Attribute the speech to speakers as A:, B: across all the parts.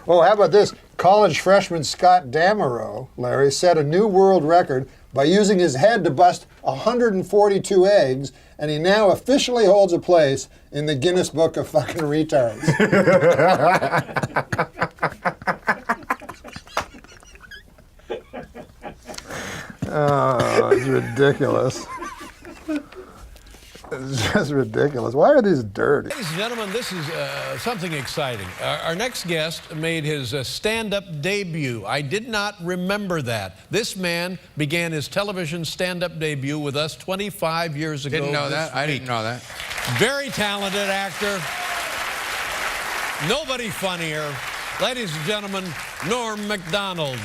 A: Oh, how about this? College freshman Scott Damerow, Larry, set a new world record by using his head to bust 142 eggs, and he now officially holds a place in the Guinness Book of fucking retards. Oh, it's ridiculous. It's just ridiculous. Why are these dirty?
B: Ladies and gentlemen, this is something exciting. Our next guest made his stand-up debut. I did not remember that. This man began his television stand-up debut with us 25 years ago.
C: Didn't know that. I didn't know that.
B: Very talented actor. Nobody funnier. Ladies and gentlemen, Norm Macdonald.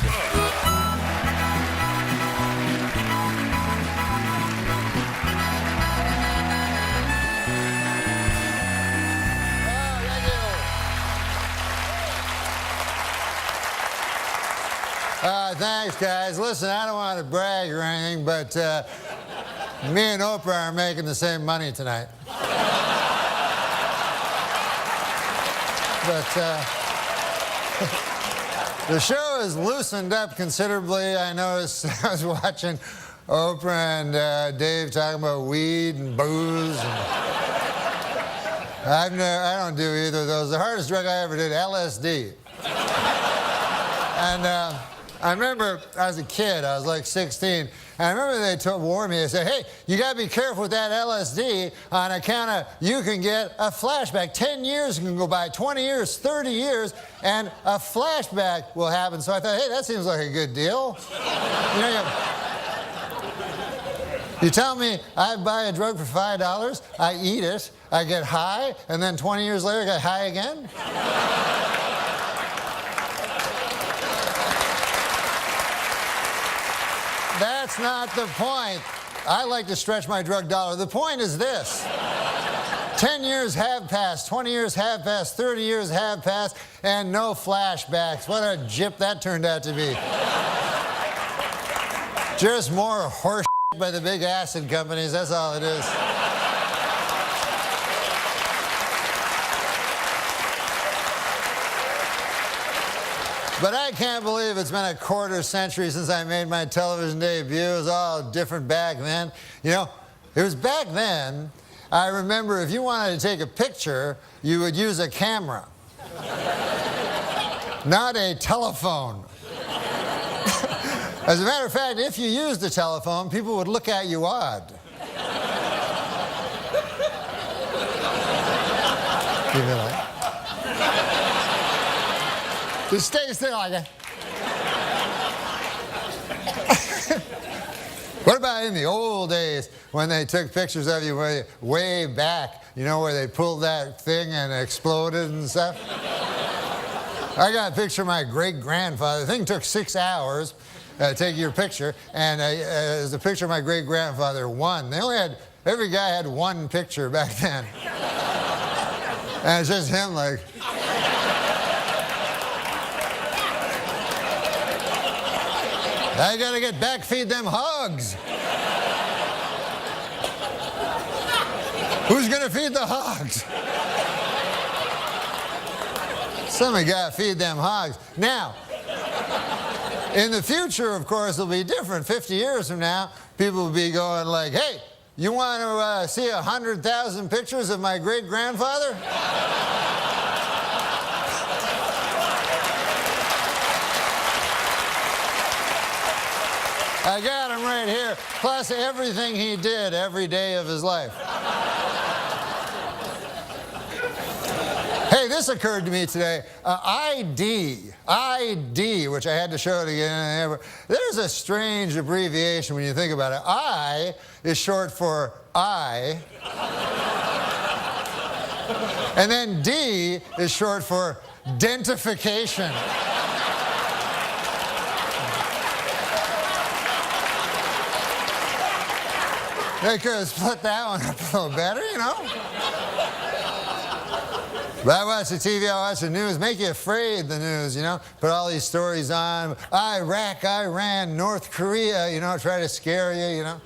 A: Thanks, guys. Listen, I don't want to brag or anything, but me and Oprah are making the same money tonight. But the show has loosened up considerably. I noticed I was watching Oprah and Dave talking about weed and booze. I don't do either of those. The hardest drug I ever did, LSD. And I remember I was a kid, I was like 16, and I remember they warned me, they said, hey, you gotta be careful with that LSD on account of you can get a flashback. 10 years can go by, 20 years, 30 years, and a flashback will happen. So I thought, hey, that seems like a good deal. You know, you tell me I buy a drug for $5, I eat it, I get high, and then 20 years later I get high again? That's not the point. I like to stretch my drug dollar. The point is this. 10 years have passed, 20 years have passed, 30 years have passed, and no flashbacks. What a gyp that turned out to be. Just more horse by the big acid companies, that's all it is. But I can't believe it's been a quarter century since I made my television debut. It was all different back then. You know, it was back then, I remember if you wanted to take a picture, you would use a camera, not a telephone. As a matter of fact, if you used a telephone, people would look at you odd. You know, like, just stay still like that. What about in the old days when they took pictures of you way back, you know, where they pulled that thing and exploded and stuff? I got a picture of my great-grandfather. The thing took 6 hours to take your picture, and it was a picture of my great-grandfather, one. They only had, every guy had one picture back then. And it's just him like... I gotta get back, feed them hogs. Who's gonna feed the hogs? Somebody gotta feed them hogs. Now, in the future, of course, it'll be different. 50 years from now, people will be going like, hey, you want to see 100,000 pictures of my great-grandfather? I got him right here, plus everything he did every day of his life. Hey, this occurred to me today. ID, which I had to show it again. There's a strange abbreviation when you think about it. I is short for I. And then D is short for dentification. They could have split that one up a little better, you know? But I watch the TV, I watch the news, make you afraid, the news, you know? Put all these stories on, Iraq, Iran, North Korea, you know, try to scare you, you know?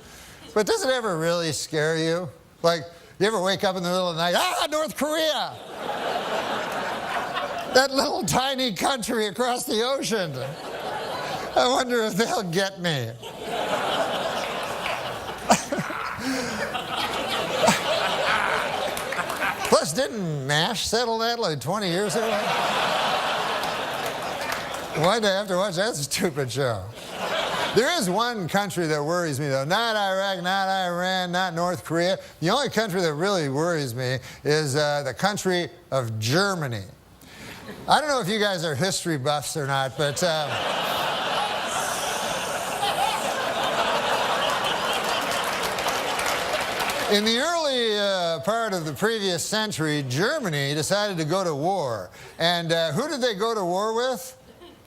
A: But does it ever really scare you? Like, you ever wake up in the middle of the night, North Korea! That little tiny country across the ocean. I wonder if they'll get me. Plus, didn't MASH settle that like 20 years ago? Why'd I have to watch that stupid show? There is one country that worries me, though. Not Iraq, not Iran, not North Korea. The only country that really worries me is the country of Germany. I don't know if you guys are history buffs or not, but in the early part of the previous century, Germany decided to go to war. And who did they go to war with?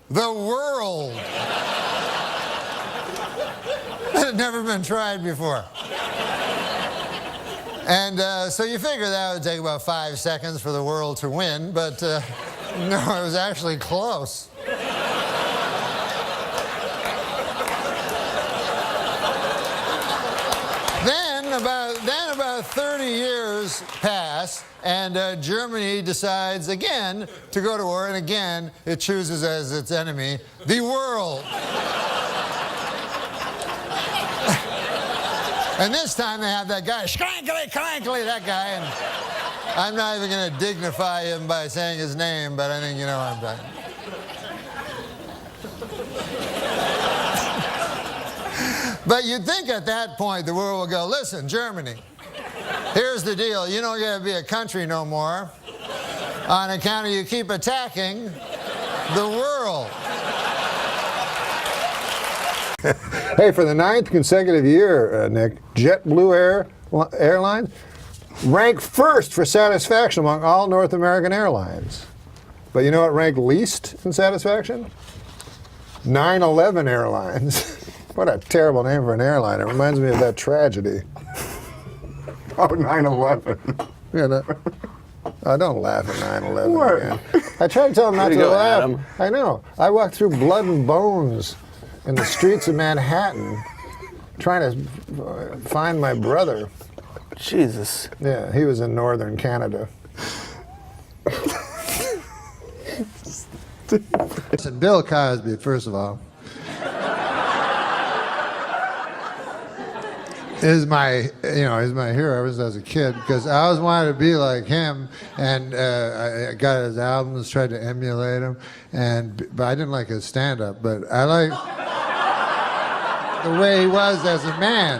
A: The world. It had never been tried before. And so you figure that would take about 5 seconds for the world to win, but no, it was actually close. Then about 30 years pass, and Germany decides again to go to war, and again it chooses as its enemy the world. And this time they have that guy, Schrankly, Crankly, that guy, and I'm not even going to dignify him by saying his name, but I think you know what I'm talking about. But you'd think at that point the world will go, listen, Germany, here's the deal. You don't get to be a country no more on account of you keep attacking the world.
C: Hey, for the 9th consecutive year, Nick, JetBlue Airlines ranked first for satisfaction among all North American airlines. But you know what ranked least in satisfaction? 9/11 Airlines. What a terrible name for an airline. It reminds me of that tragedy.
D: Oh, 9/11.
C: You know? Oh, don't laugh at 9/11
D: What?
C: again. I tried to tell him not
D: Way
C: to
D: to go,
C: laugh.
D: Adam.
C: I know. I walked through blood and bones in the streets of Manhattan trying to find my brother.
D: Jesus.
C: Yeah, he was in northern Canada.
A: Listen, Bill Cosby, first of all, is my hero ever since I was a kid, because I always wanted to be like him, and I got his albums, tried to emulate him, but I didn't like his stand-up, but I like the way he was as a man.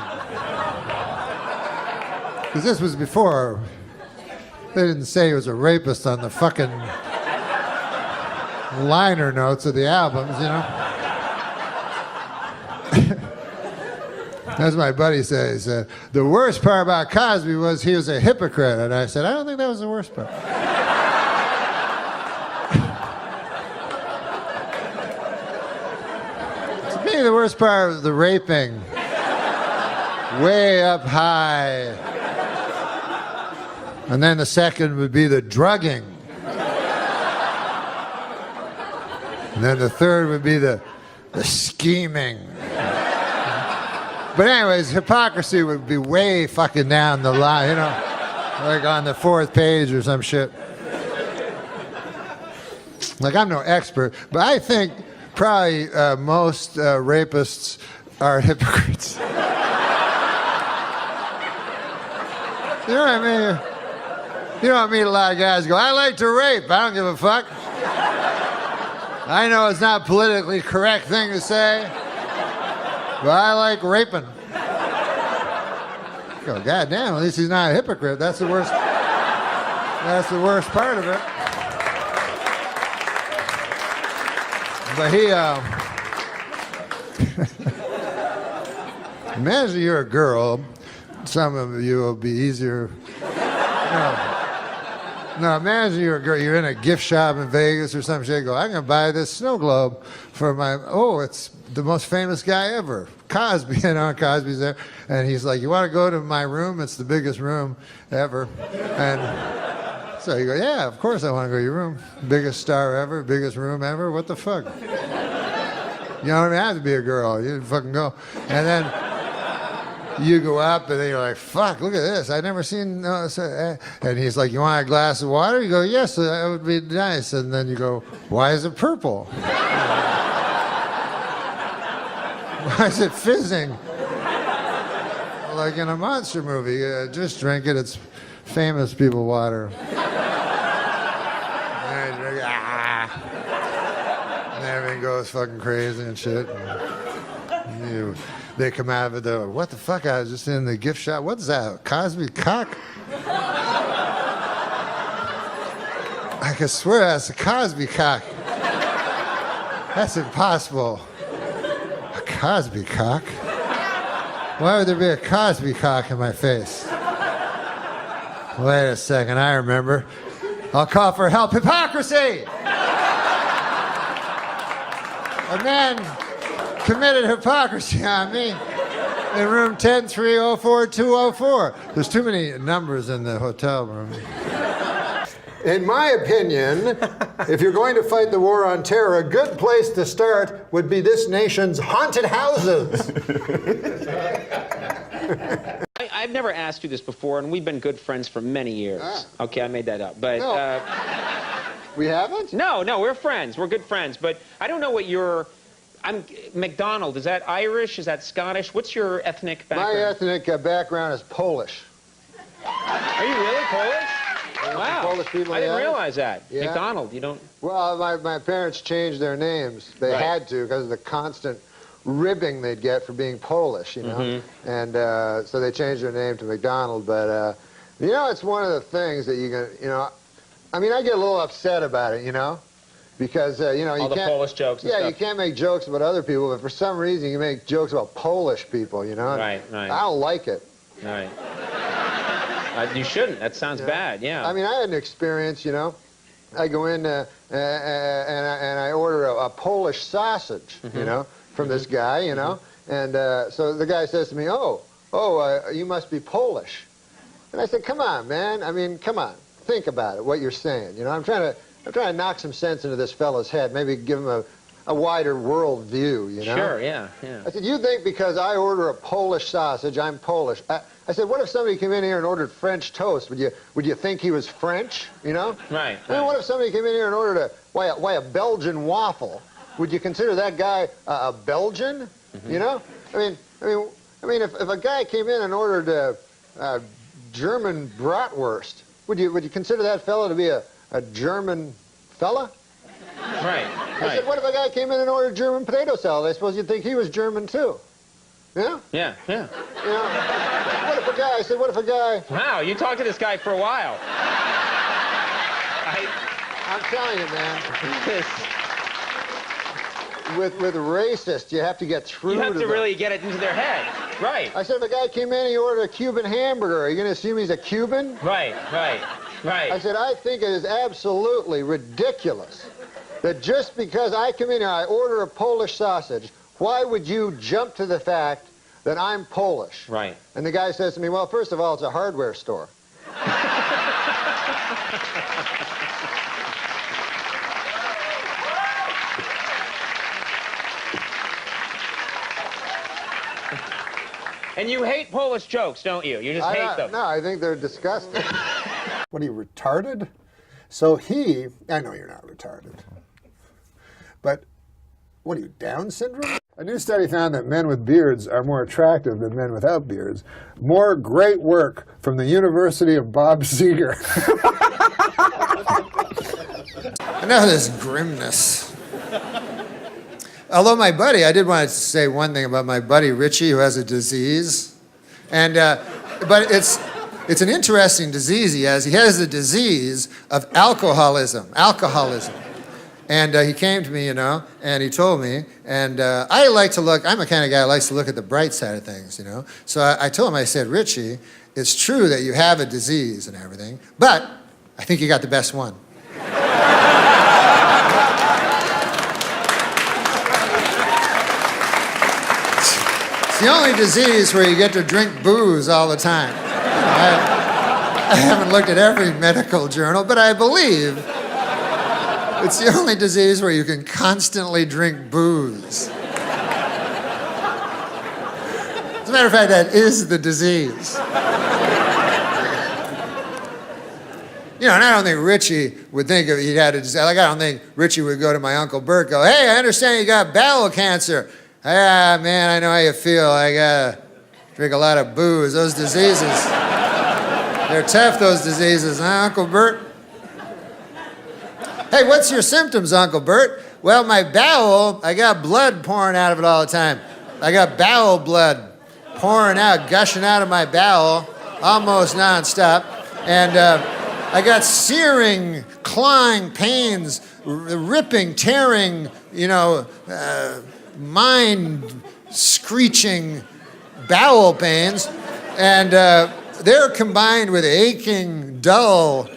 A: Because this was before they didn't say he was a rapist on the fucking liner notes of the albums, you know. As my buddy said, he said, the worst part about Cosby was he was a hypocrite. And I said, I don't think that was the worst part. To me, the worst part was the raping. Way up high. And then the second would be the drugging. And then the third would be the scheming. But anyways, hypocrisy would be way fucking down the line, you know, like on the 4th page or some shit. Like, I'm no expert, but I think probably most rapists are hypocrites. You know what I mean? You know, I meet a lot of guys who go, I like to rape, I don't give a fuck. I know it's not a politically correct thing to say, but I like raping. Go, goddamn, at least he's not a hypocrite. That's the worst. That's the worst part of it. But he, imagine you're a girl. Some of you will be easier. No, imagine you're a girl, you're in a gift shop in Vegas or some shit, go, I'm going to buy this snow globe for it's the most famous guy ever, Cosby, you know, Cosby's there, and he's like, you want to go to my room? It's the biggest room ever. And so you go, yeah, of course I want to go to your room. Biggest star ever, biggest room ever, what the fuck? You don't even have to be a girl, you fucking go. And then you go up and then you're like, fuck, look at this. I've never seen, and he's like, you want a glass of water? You go, yes, that would be nice. And then you go, why is it purple? Why is it fizzing? Like in a monster movie, just drink it. It's famous people water. And I drink, and everything goes fucking crazy and shit. And they come out of it, they're like, what the fuck? I was just in the gift shop. What's that? Cosby cock? I can swear that's a Cosby cock. That's impossible. A Cosby cock? Why would there be a Cosby cock in my face? Wait a second, I remember. I'll call for help. Hypocrisy! A man committed hypocrisy on me in room 10304-204. There's too many numbers in the hotel room.
C: In my opinion, if you're going to fight the war on terror, a good place to start would be this nation's haunted houses.
E: I've never asked you this before, and we've been good friends for many years. Okay, I made that up. But
C: No. We haven't?
E: no, we're friends. We're good friends. But I don't know what your... Macdonald, is that Irish? Is that Scottish? What's your ethnic background?
C: My ethnic background is Polish.
E: Are you really Polish? Wow.
C: Polish people,
E: I didn't
C: yeah.
E: realize that.
C: Yeah.
E: Macdonald, you don't...
C: Well, my parents changed their names. They
E: Right.
C: had to because of the constant ribbing they'd get for being Polish, you know.
E: Mm-hmm.
C: And so they changed their name to Macdonald. But, you know, it's one of the things that you can, you know, I mean, I get a little upset about it, you know, because, you know,
E: All the Polish jokes and
C: yeah,
E: stuff.
C: you can't make jokes about other people, but for some reason you make jokes about Polish people, you know.
E: Right.
C: I don't like it.
E: Right. You shouldn't. That sounds bad, yeah.
C: I mean, I had an experience, you know. I go in and I order a Polish sausage, you know, from this guy, you know. And so the guy says to me, you must be Polish. And I said, come on, man. I mean, come on. Think about it, what you're saying. You know, I'm trying to knock some sense into this fellow's head, maybe give him a wider world view, you know.
E: Sure, yeah.
C: I said, you think because I order a Polish sausage, I'm Polish. I said, what if somebody came in here and ordered French toast? Would you think he was French, you know?
E: Right.
C: I mean, what if somebody came in here and ordered a Belgian waffle? Would you consider that guy a Belgian? You know? I mean, if a guy came in and ordered a German bratwurst, would you consider that fellow to be a German fella?
E: Right.
C: I said, what if a guy came in and ordered German potato salad? I suppose you'd think he was German too. Yeah?
E: Yeah.
C: You know, what if a guy...
E: Wow, you talked to this guy for a while.
C: I'm telling you, man. With racist, you have to get through
E: You have to
C: them.
E: really get it into their head. Right.
C: I said, if a guy came in and he ordered a Cuban hamburger, are you going to assume he's a Cuban?
E: Right.
C: I said, I think it is absolutely ridiculous that just because I come in here, I order a Polish sausage, why would you jump to the fact that I'm Polish?
E: Right.
C: And the guy says to me, well, first of all, it's a hardware store.
E: And you hate Polish jokes, don't you? You just hate them.
C: No, I think they're disgusting. What are you, retarded? So I know you're not retarded, but what are you, Down syndrome? A new study found that men with beards are more attractive than men without beards. More great work from the University of Bob Seger.
A: Enough of this grimness. Although my buddy, I did want to say one thing about my buddy Richie, who has a disease, and but it's an interesting disease he has. He has the disease of alcoholism. And he came to me, you know, and he told me, and I like to look, I'm the kind of guy who likes to look at the bright side of things, you know. So I told him, I said, Richie, it's true that you have a disease and everything, but I think you got the best one. It's the only disease where you get to drink booze all the time. I haven't looked at every medical journal, but I believe it's the only disease where you can constantly drink booze. As a matter of fact, that is the disease. You know, and I don't think Richie would think if he had a disease. Like, I don't think Richie would go to my Uncle Bert, go, hey, I understand you got bowel cancer. Ah, man, I know how you feel. I gotta drink a lot of booze. Those diseases, they're tough, those diseases, huh, Uncle Bert? Hey, what's your symptoms, Uncle Bert? Well, my bowel, I got blood pouring out of it all the time. I got bowel blood pouring out, gushing out of my bowel, almost nonstop. And I got searing, clawing pains, ripping, tearing, you know, mind-screeching bowel pains. And they're combined with aching, dull,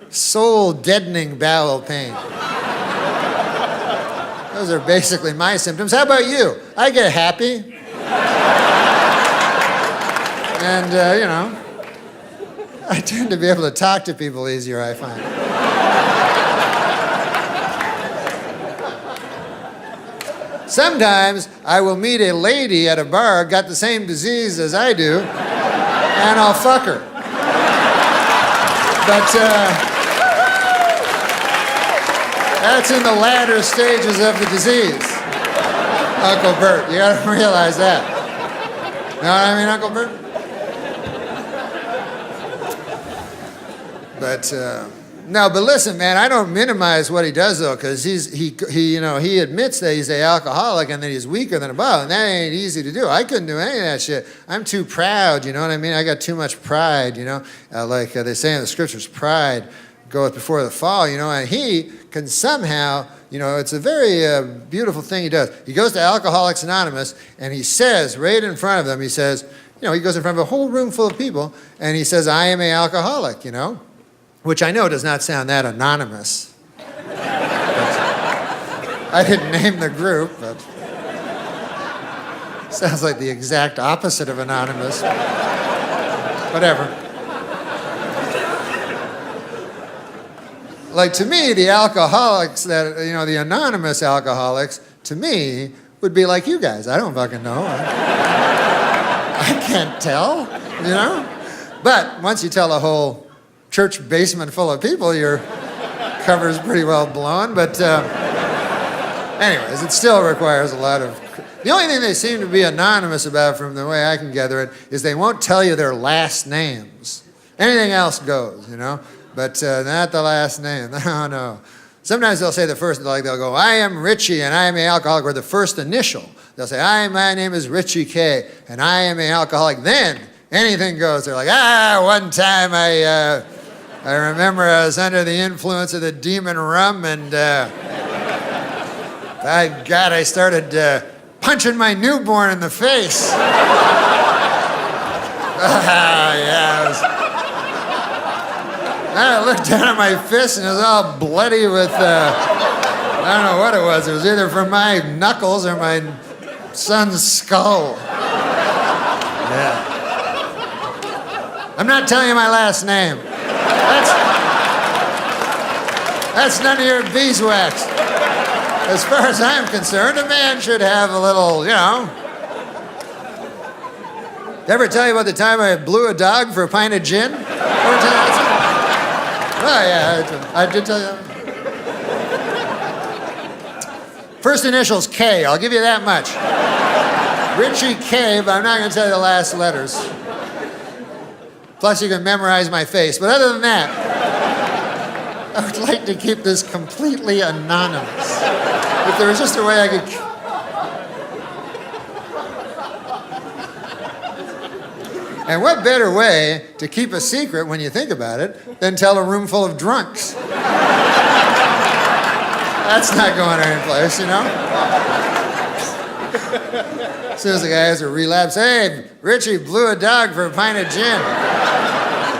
A: soul-deadening bowel pain. Those are basically my symptoms. How about you? I get happy. And, you know, I tend to be able to talk to people easier, I find. Sometimes I will meet a lady at a bar, got the same disease as I do, and I'll fuck her. But that's in the latter stages of the disease, Uncle Bert. You gotta realize that. Know what I mean, Uncle Bert? But no, but listen, man, I don't minimize what he does though, because he admits that he's an alcoholic and that he's weaker than a bottle, and that ain't easy to do. I couldn't do any of that shit. I'm too proud, you know what I mean? I got too much pride, you know, like they say in the scriptures, pride goeth before the fall, you know, and he can somehow, you know, it's a very beautiful thing he does. He goes to Alcoholics Anonymous and he says right in front of them, he says, you know, he goes in front of a whole room full of people and he says, I am an alcoholic, you know, which I know does not sound that anonymous. I didn't name the group, but sounds like the exact opposite of anonymous. Whatever. Like, to me, the alcoholics that, you know, the anonymous alcoholics, to me, would be like you guys. I don't fucking know. I can't tell, you know? But once you tell a whole church basement full of people, your cover's pretty well blown. But anyways, it still requires a lot of... The only thing they seem to be anonymous about, from the way I can gather it, is they won't tell you their last names. Anything else goes, you know? But not the last name. No, no. Sometimes they'll say the first, like they'll go, I am Richie and I am an alcoholic, or the first initial. They'll say, my name is Richie K and I am an alcoholic. Then anything goes. They're like, one time I remember I was under the influence of the demon rum and by God, I started punching my newborn in the face. I looked down at my fist and it was all bloody with, I don't know what it was. It was either from my knuckles or my son's skull. Yeah. I'm not telling you my last name. That's none of your beeswax. As far as I'm concerned, a man should have a little, you know. Did I ever tell you about the time I blew a dog for a pint of gin? Ever tell you that? Oh, yeah, I did tell you that. First initial's K, I'll give you that much. Richie K, but I'm not going to tell you the last letters. Plus, you can memorize my face. But other than that, I would like to keep this completely anonymous. If there was just a way I could... And what better way to keep a secret, when you think about it, than tell a room full of drunks? That's not going any place, you know? As soon as the guy has a relapse, hey, Richie blew a dog for a pint of gin.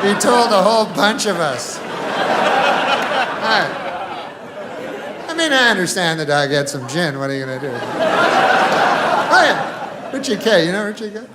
A: He told a whole bunch of us. I mean, I understand the dog had some gin. What are you going to do? Oh, yeah. Richie K. You know Richie K?